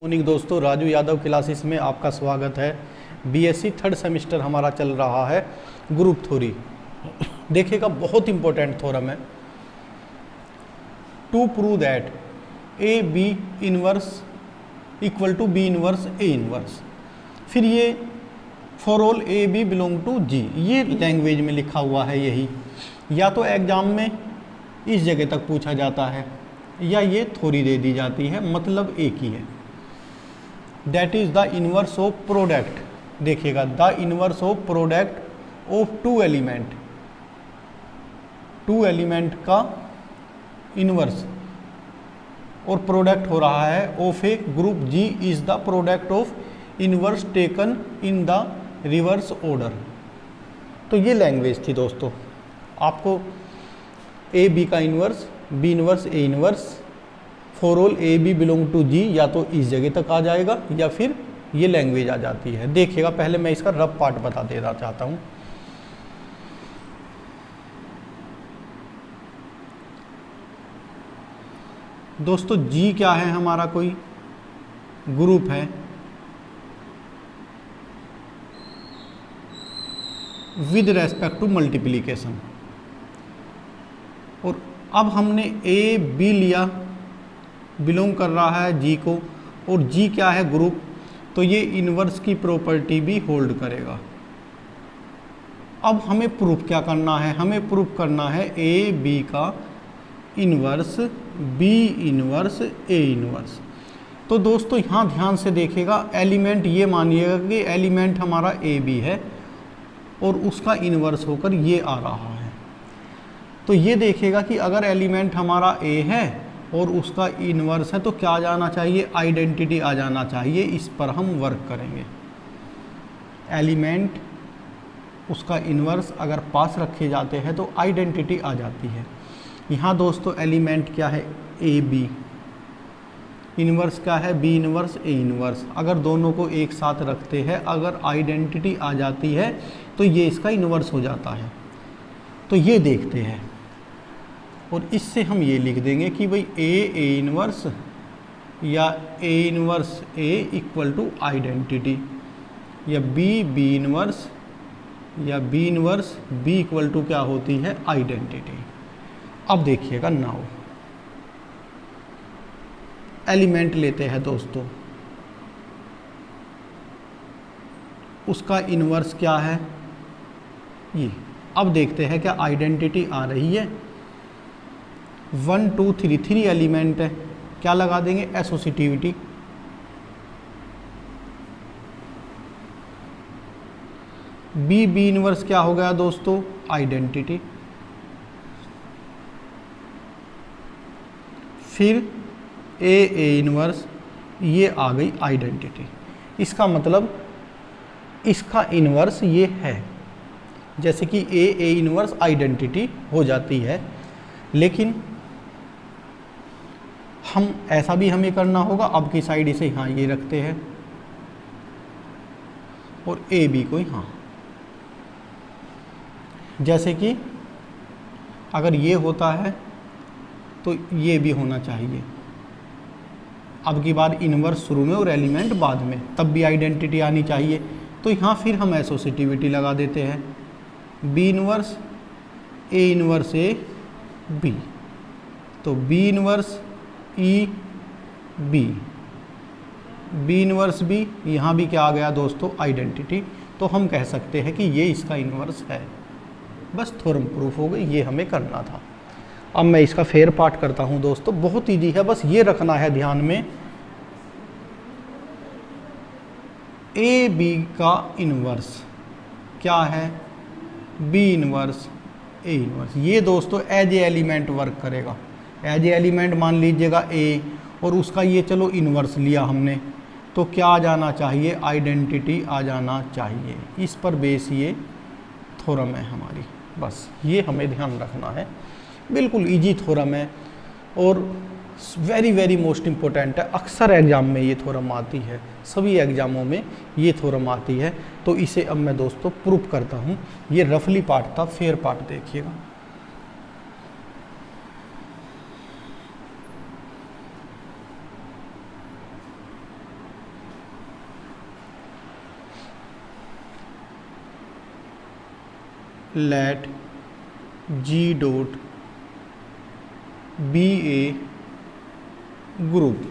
Morning दोस्तों, Raju Yadav classes में आपका स्वागत है। बीएससी थर्ड सेमेस्टर हमारा चल रहा है ग्रुप थ्योरी। देखिएगा, बहुत इंपॉर्टेंट थ्योरम है। To prove that A B inverse equal to B inverse A inverse. फिर ये for all A B belong to G, ये लैंग्वेज में लिखा हुआ है। यही या तो एग्जाम में इस जगह तक पूछा जाता है या ये थ्योरी दे दी जाती है, मतलब एक ही है। That is the inverse of product. देखिएगा, the inverse of product of two element का इनवर्स और प्रोडक्ट हो रहा है of a group G is the product of inverse taken in the reverse order. तो ये लैंग्वेज थी दोस्तों। आपको ए बी का inverse, B inverse A inverse, for all A B belong to G, या तो इस जगह तक आ जाएगा या फिर ये लैंग्वेज आ जाती है। देखिएगा, पहले मैं इसका रफ पार्ट बता देना चाहता हूँ। दोस्तों, जी क्या है? हमारा कोई ग्रुप है विद रेस्पेक्ट टू मल्टीप्लिकेशन, और अब हमने ए बी लिया, बिलोंग कर रहा है जी को, और जी क्या है? ग्रुप। तो ये इनवर्स की प्रॉपर्टी भी होल्ड करेगा। अब हमें प्रूफ क्या करना है? हमें प्रूफ करना है ए बी का inverse, B inverse A inverse. तो दोस्तों यहाँ ध्यान से देखिएगा, एलिमेंट ये मानिएगा कि एलिमेंट हमारा ए बी है और उसका इनवर्स होकर ये आ रहा है। तो ये देखिएगा कि अगर एलिमेंट हमारा ए है और उसका इनवर्स है तो क्या आ जाना चाहिए? आइडेंटिटी आ जाना चाहिए। इस पर हम वर्क करेंगे। एलिमेंट, उसका इनवर्स अगर पास रखे जाते हैं तो आइडेंटिटी आ जाती है। यहाँ दोस्तों एलिमेंट क्या है? A B. इनवर्स क्या है? B inverse A inverse. अगर दोनों को एक साथ रखते हैं, अगर आइडेंटिटी आ जाती है तो ये इसका इनवर्स हो जाता है। तो ये देखते हैं, और इससे हम ये लिख देंगे कि भाई ए इनवर्स या A inverse A equal to identity, या बी इनवर्स या B inverse B equal to क्या होती है? आइडेंटिटी। अब देखिएगा, नाउ एलिमेंट लेते हैं दोस्तों, उसका इनवर्स क्या है? ये। अब देखते हैं क्या आइडेंटिटी आ रही है। 1 2 3 3 एलिमेंट है, क्या लगा देंगे? एसोसिएटिविटी। बी इनवर्स क्या हो गया दोस्तों? आइडेंटिटी। फिर ए इनवर्स, ये आ गई आइडेंटिटी। इसका मतलब इसका इनवर्स ये है, जैसे कि ए इनवर्स आइडेंटिटी हो जाती है। लेकिन हम ऐसा भी हमें करना होगा, अब की साइड इसे यहाँ ये रखते हैं और ए बी को यहाँ। जैसे कि अगर ये होता है तो ये भी होना चाहिए। अब की बार इनवर्स शुरू में और एलिमेंट बाद में, तब भी आइडेंटिटी आनी चाहिए। तो यहाँ फिर हम एसोसिएटिविटी लगा देते हैं। B inverse A inverse A B, तो B inverse E B, B inverse B, यहाँ भी क्या आ गया दोस्तों? आइडेंटिटी। तो हम कह सकते हैं कि ये इसका इनवर्स है। बस थ्योरम प्रूफ हो गई, ये हमें करना था। अब मैं इसका फेयर पार्ट करता हूँ दोस्तों, बहुत ईजी है, बस ये रखना है ध्यान में। ए बी का इनवर्स क्या है? B inverse A inverse. ये दोस्तों एज ए एलिमेंट वर्क करेगा। एज ए एलिमेंट मान लीजिएगा ए, और उसका ये चलो इनवर्स लिया हमने, तो क्या आ जाना चाहिए? आइडेंटिटी आ जाना चाहिए। इस पर बेस ये थ्योरम है हमारी। बस ये हमें ध्यान रखना है। बिल्कुल इजी थ्योरम है और वेरी वेरी मोस्ट इम्पोर्टेंट है। अक्सर एग्जाम में ये थ्योरम आती है, सभी एग्जामों में ये थ्योरम आती है। तो इसे अब मैं दोस्तों प्रूफ करता हूँ। ये रफली पार्ट था, फेयर पार्ट देखिएगा। Let G dot be a group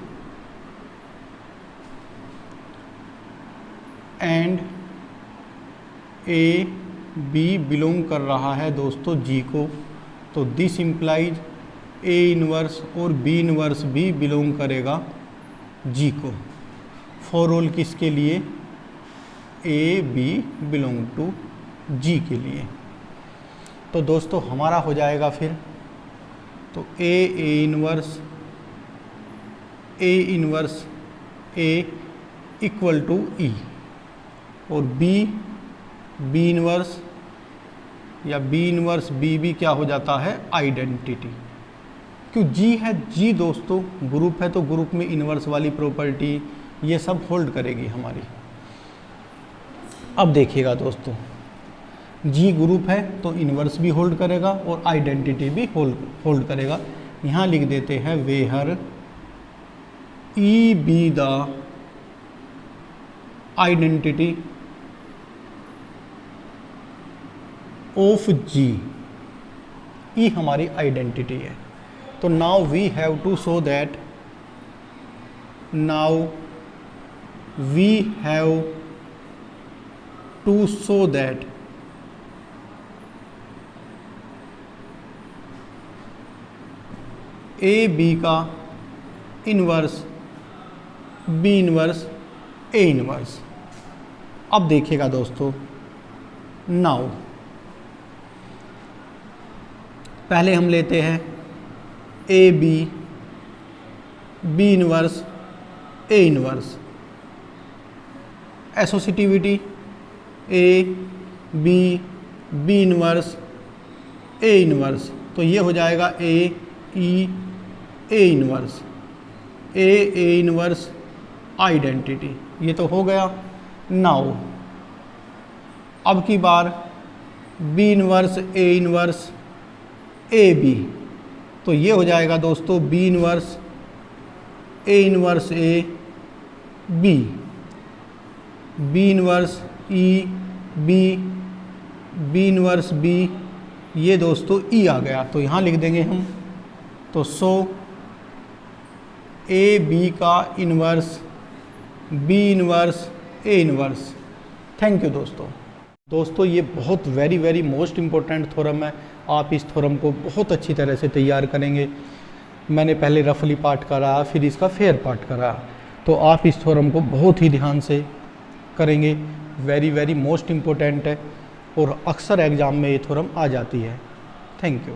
and A B belong कर रहा है दोस्तों जी को, तो दिस इम्प्लाइज ए इनवर्स और बी इनवर्स भी बिलोंग करेगा जी को। फॉर ऑल किसके लिए? A B belong to G के लिए। तो दोस्तों हमारा हो जाएगा फिर, तो A inverse A equal to E, और बी इनवर्स या बी इनवर्स बी भी क्या हो जाता है? आइडेंटिटी। क्यों? जी है, जी दोस्तों ग्रुप है तो ग्रुप में इनवर्स वाली प्रॉपर्टी ये सब होल्ड करेगी हमारी। अब देखिएगा दोस्तों, जी ग्रुप है तो इनवर्स भी होल्ड करेगा और आइडेंटिटी भी होल्ड करेगा। यहाँ लिख देते हैं where E be the identity of G, E हमारी आइडेंटिटी है। तो now we have to show that, A B का inverse B inverse A inverse. अब देखिएगा दोस्तों, नाउ पहले हम लेते हैं A B inverse A inverse, associativity A B inverse A inverse, तो ये हो जाएगा A E A inverse, A inverse identity, ये तो हो गया। नाउ अब की बार बी इनवर्स ए बी, तो ये हो जाएगा दोस्तों B inverse A B inverse E B inverse B, ये दोस्तों ई आ गया, तो यहाँ लिख देंगे हम, तो सो ए बी का inverse B inverse A inverse. Thank you दोस्तों ये बहुत वेरी मोस्ट इम्पोर्टेंट थ्योरम है। आप इस थ्योरम को बहुत अच्छी तरह से तैयार करेंगे। मैंने पहले रफली पार्ट कराया, फिर इसका फेयर पार्ट कराया, तो आप इस थ्योरम को बहुत ही ध्यान से करेंगे। वेरी मोस्ट इम्पोर्टेंट है और अक्सर एग्ज़ाम में ये थ्योरम आ जाती है। Thank you.